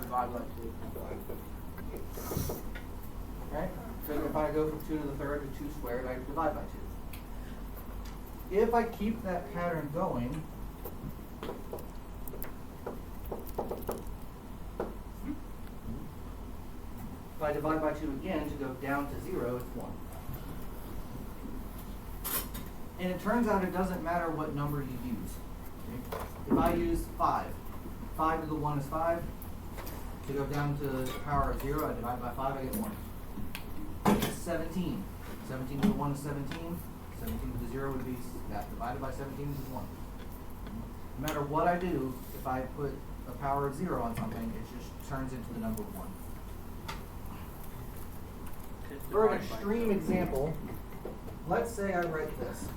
divide by 2. Right? So if I go from 2 to the third to 2 squared, I divide by 2. If I keep that pattern going, if I divide by 2 again to go down to 0, it's 1. And it turns out it doesn't matter what number you use. Okay? If I use 5, 5 to the 1 is 5. To go down to the power of 0, I divide by 5, I get 1. 17. 17 to the 1 is 17. 17 to the 0 would be that. Divided by 17 is 1. No matter what I do, if I put a power of 0 on something, it just turns into the number 1. For an extreme example, let's say I write this.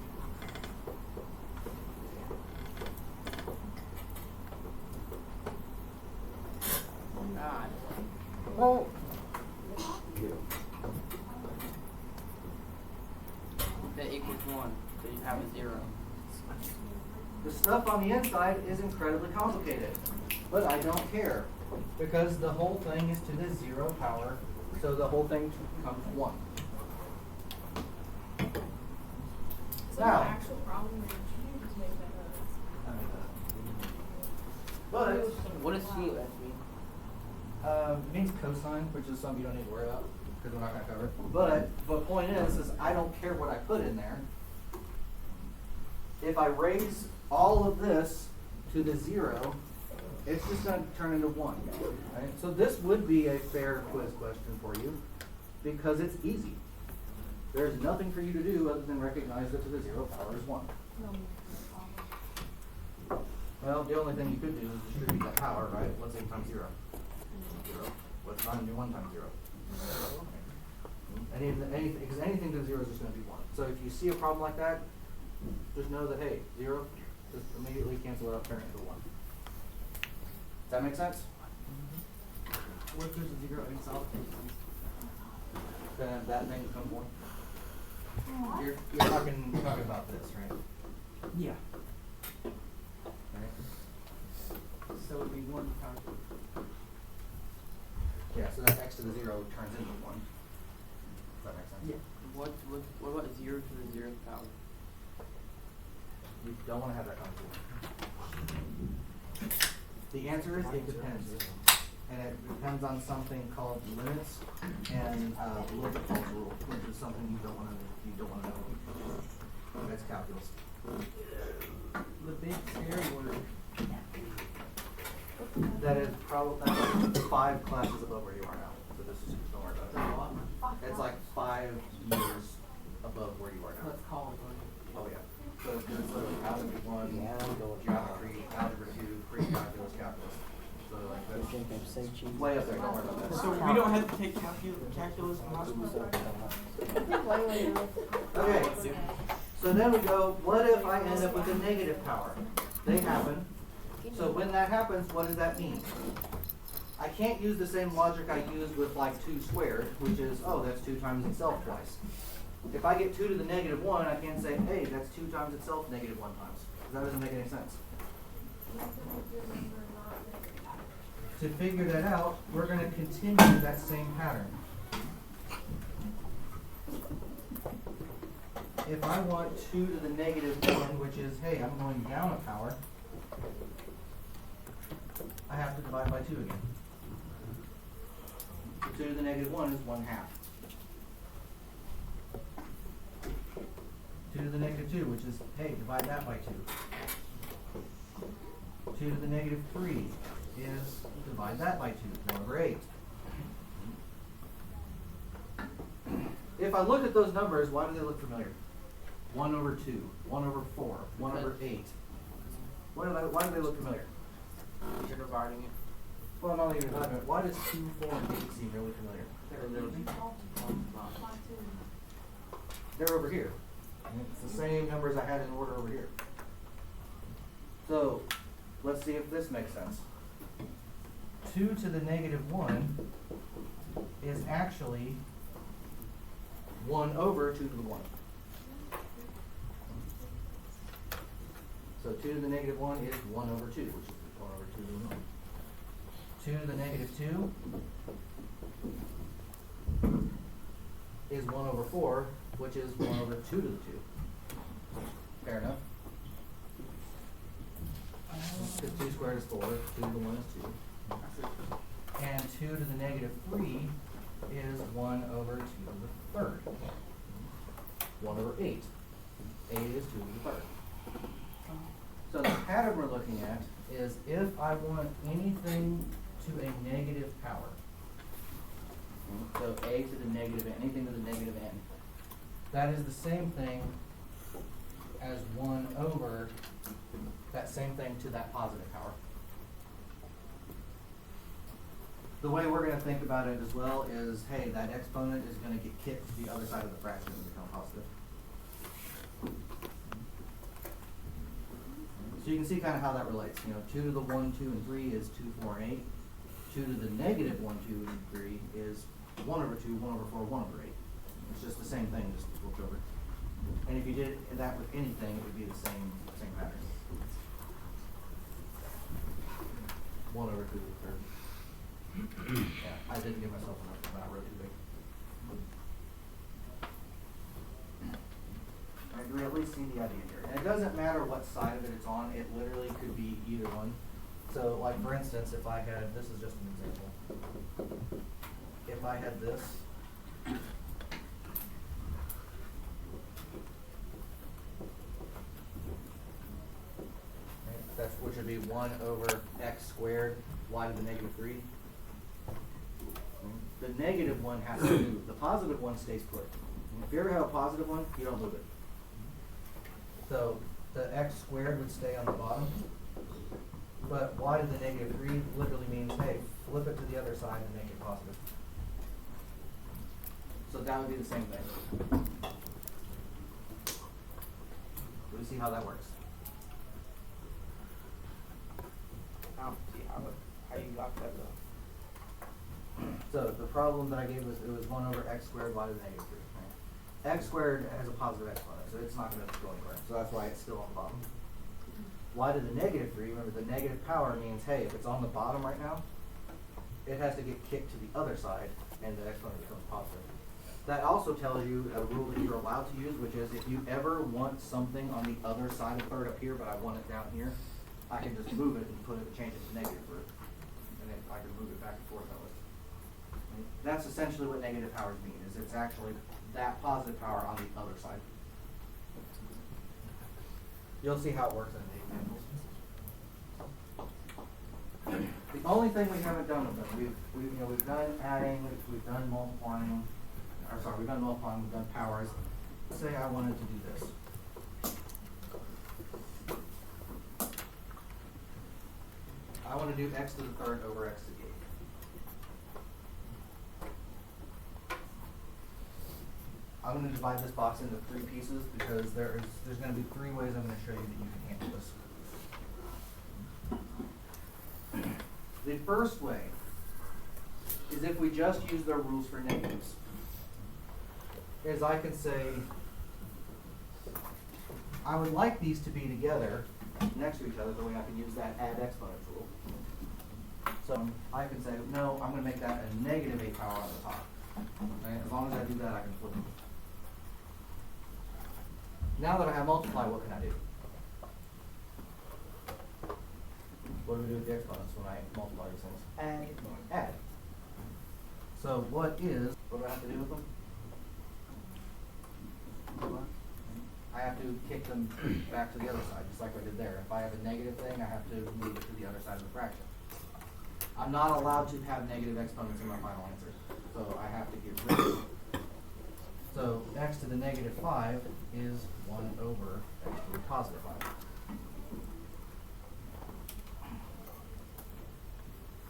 God. Well, That equals 1. So you have a 0. the stuff on the inside is incredibly complicated, but I don't care because the whole thing is to the 0 power, so the whole thing becomes 1. Is that an actual problem or did you just make that up? But What does COS mean? it means cosine, which is something you don't need to worry about because we're not going to cover it. But the point is I don't care what I put in there. If I raise all of this to the 0, it's just going to turn into 1. Right? So this would be a fair quiz question for you because it's easy. There's nothing for you to do other than recognize that to the 0 power is 1. Well, the only thing you could do is distribute that power, right? What's 8 times 0? 0. What's 9 do 1 times 0? Because anything to the 0 is just going to be 1. So if you see a problem like that, just know that, hey, 0, just immediately cancel it out, turn it into 1. Does that make sense? What if there's a 0 inside? Then that thing becomes 1. You're talking about this, right? Yeah. Right? So it would be 1 times. Yeah, so that x to the 0 turns into 1. Does that make sense? Yeah. What about 0 to the 0th power? You don't want to have that conversation. The answer is it depends. And it depends on something called limits and L'Hopital's rule, which is something you don't want to know. That's calculus. The big scary word. That is probably 5 classes above where you are now. So this is just don't worry about it. It's like 5 years above where you are now. Let's call it Oh yeah. So it's literally algebra 1, geometry, algebra 2, pre-calculus, calculus. So like that's way up there. Don't worry about that. So we don't have to take calculus in high school? Okay. So then we go, what if I end up with a negative power? They happen. So when that happens, what does that mean? I can't use the same logic I used with like 2 squared, which is, oh, that's 2 times itself twice. If I get 2 to the negative 1, I can't say, hey, that's 2 times itself negative 1 times. That doesn't make any sense. To figure that out, we're going to continue that same pattern. If I want 2 to the negative 1, which is, hey, I'm going down a power, I have to divide by 2 again. 2 to the negative 1 is 1/2. 2 to the negative 2, which is, hey, divide that by 2. 2 to the negative 3 is, divide that by 2, 1/8. If I look at those numbers, why do they look familiar? 1/2, 1/4, 1/8. Why do they look familiar? You're dividing it. Well, not even dividing it. Why does 2, 4, and 8 seem really familiar? They're over here. It's the same numbers I had in order over here. So, let's see if this makes sense. 2 to the negative 1 is actually 1/2 to the 1. So 2 to the negative 1 is 1/2, which is 1/2 to the 1. 2 to the negative 2 is 1 over 4, which is 1 over 2 to the 2. Fair enough? Because 2 squared is 4, 2 to the 1 is 2. And 2 to the negative 3 is 1 over 2 to the third. 1 over 8. 8 is 2 to the third. So the pattern we're looking at is if I want anything to a negative power, so a to the negative n, anything to the negative n, that is the same thing as 1 over that same thing to that positive power. The way we're going to think about it as well is, hey, that exponent is going to get kicked to the other side of the fraction and become positive. So you can see kind of how that relates. 2 to the 1, 2, and 3 is 2, 4, and 8. 2 to the negative 1, 2, and 3 is 1 over 2, 1 over 4, 1 over 8. It's just the same thing, just flipped over. And if you did that with anything, it would be the same pattern. 1 over 2 to the third. Yeah, I didn't give myself enough of that, I wrote too big. Alright, do we at least see the idea here? And it doesn't matter what side of it it's on, it literally could be either one. So, like for instance, if I had, this is just an example. If I had this, that's, which would be 1 over x squared, y to the negative 3. The negative one has to move. The positive one stays put. If you ever have a positive one, you don't move it. So the x squared would stay on the bottom. But y to the negative 3 literally means, hey, flip it to the other side and make it positive. So that would be the same thing. Do we see how that works? I don't see how you got that though. So the problem that I gave was, it was 1 over x squared, y to the negative 3. Right? X squared has a positive exponent, so it's not going to go anywhere. So that's why it's still on the bottom. Y to the negative 3, remember the negative power means, hey, if it's on the bottom right now, it has to get kicked to the other side, and the exponent becomes positive. That also tells you a rule that you're allowed to use, which is if you ever want something on the other side of third up here, but I want it down here, I can just move it and change it to negative root, and then I can move it back and forth that way. That's essentially what negative powers mean, is it's actually that positive power on the other side. You'll see how it works in the examples. The only thing we haven't done with them, we've done adding, we've done multiplying, we've done multiplying, we've done powers. Let's say I wanted to do this. I want to do x to the third over x to the eighth. I'm going to divide this box into 3 pieces because there's going to be 3 ways I'm going to show you that you can handle this. The first way is if we just use their rules for negatives. Is I can say, I would like these to be together next to each other, the way I can use that add exponents rule. So I can say, no, I'm going to make that a negative 8 power on the top. Okay? As long as I do that, I can flip them. Now that I have multiply, what can I do? What do we do with the exponents when I multiply these things? Add. So what do I have to do with them? I have to kick them back to the other side, just like I did there. If I have a negative thing, I have to move it to the other side of the fraction. I'm not allowed to have negative exponents in my final answer, so I have to get rid of them. So x to the negative 5 is 1 over x to the positive 5.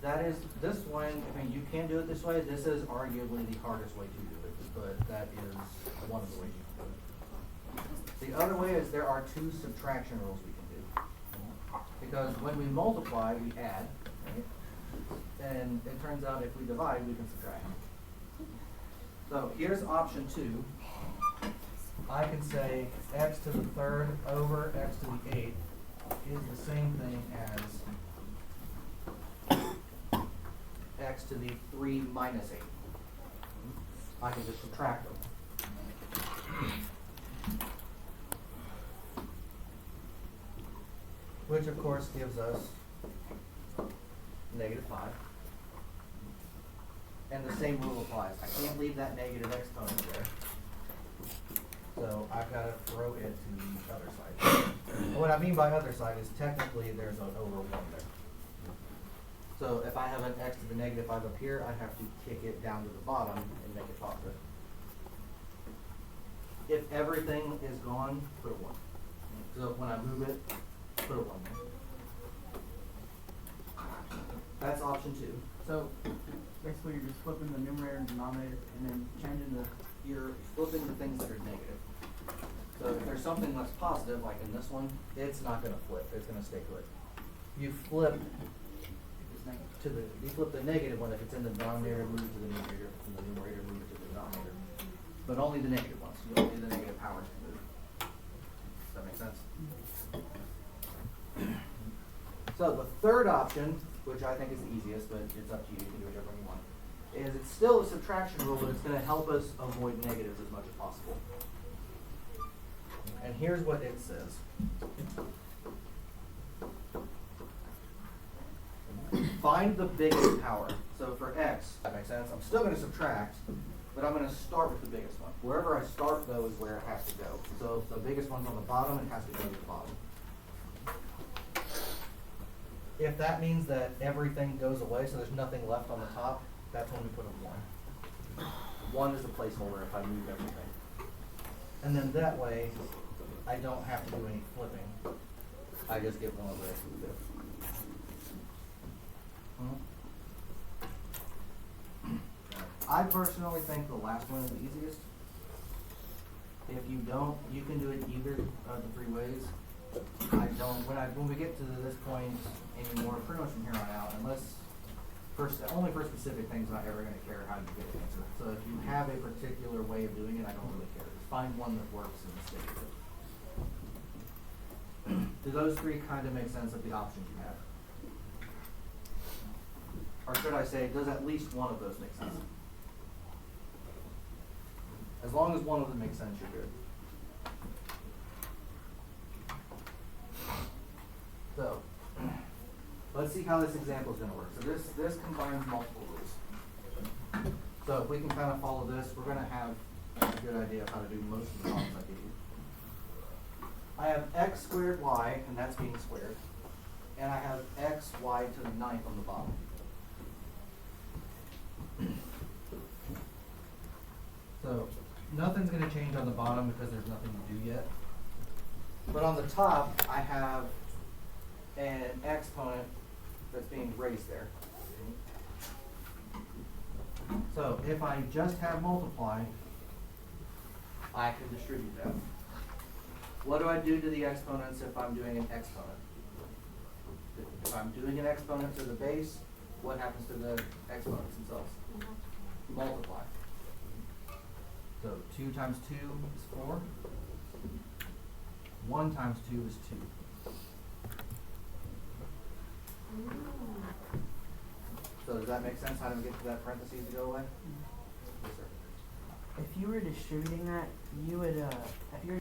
That is, this one, I mean, you can do it this way. This is arguably the hardest way to do it, but that is one of the ways you can do it. The other way is there are 2 subtraction rules we can do. Because when we multiply, we add, right? And it turns out if we divide, we can subtract. So here's option 2. I can say x to the third over x to the 8th is the same thing as x to the 3 minus 8. I can just subtract them. Which of course gives us negative 5. And the same rule applies. I can't leave that negative exponent there. So I've got to throw it to the other side. And what I mean by other side is technically there's an over 1 there. So if I have an x to the negative 5 up here, I have to kick it down to the bottom and make it positive. If everything is gone, put a 1. So when I move it, put a 1 there. That's option 2. So basically, you're just flipping the numerator and denominator, and then changing the. You're flipping the things that are negative. So if there's something that's positive, like in this one, it's not going to flip. It's going to stay put. You flip to the you flip the negative one if it's in the denominator, move it to the numerator. If it's in the numerator, move it to the denominator. But only the negative ones. You don't need the negative powers to move. Does that make sense? So the third option, which I think is the easiest, but it's up to you. You can do whichever one you want. Is it's still a subtraction rule, but it's going to help us avoid negatives as much as possible. And here's what it says. Find the biggest power. So for x, that makes sense. I'm still going to subtract, but I'm going to start with the biggest one. Wherever I start, though, is where it has to go. So if the biggest one's on the bottom, it has to go to the bottom. If that means that everything goes away, so there's nothing left on the top, that's when we put a 1. 1 is a placeholder if I move everything. And then that way, I don't have to do any flipping. I just get 1 over x to the 5th. I personally think the last one is the easiest. If you don't, you can do it either of the 3 ways. I don't. When we get to this point anymore, pretty much from here on out, unless only for specific things, I'm not ever going to care how you get an answer. So if you have a particular way of doing it, I don't really care. Just find one that works and stick with it. Do those 3 kind of make sense of the options you have? Or should I say, does at least one of those make sense? As long as one of them makes sense, you're good. So, let's see how this example is going to work. So this combines multiple rules. So if we can kind of follow this, we're going to have a good idea of how to do most of the problems I give you. I have x squared y, and that's being squared. And I have x y to the 9th on the bottom. So nothing's going to change on the bottom because there's nothing to do yet. But on the top, I have an exponent that's being raised there. So if I just have multiply, I can distribute that. What do I do to the exponents if I'm doing an exponent? If I'm doing an exponent to the base, what happens to the exponents themselves? Multiply. So 2 times 2 is 4. 1 times 2 is 2. So does that make sense? How do we get to that parentheses to go away? Yes, sir. If you were distributing that, you would, if you're...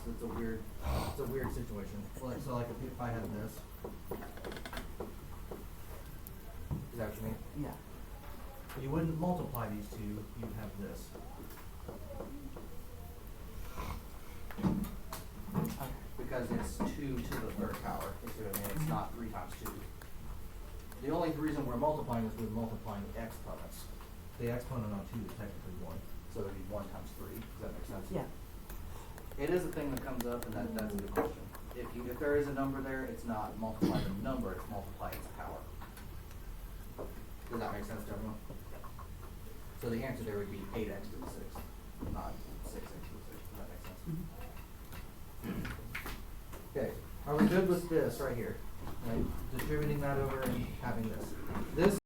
It's a weird situation. So like if I had this. Is that what you mean? Yeah. You wouldn't multiply these 2, you'd have this. Okay. Because it's 2 to the 3rd power. You see what I mean? It's not 3 times 2. The only reason we're multiplying is we're multiplying the exponents. The exponent on 2 is technically 1. So it would be 1 times 3. Does that make sense? Yeah. It is a thing that comes up, and that's a good question. If there is a number there, it's not multiply the number, it's multiply its power. Does that make sense to everyone? So the answer there would be 8x to the 6th, not 6x to the 6th. Does that make sense? Okay, are we good with this right here? Right? Distributing that over and having this. This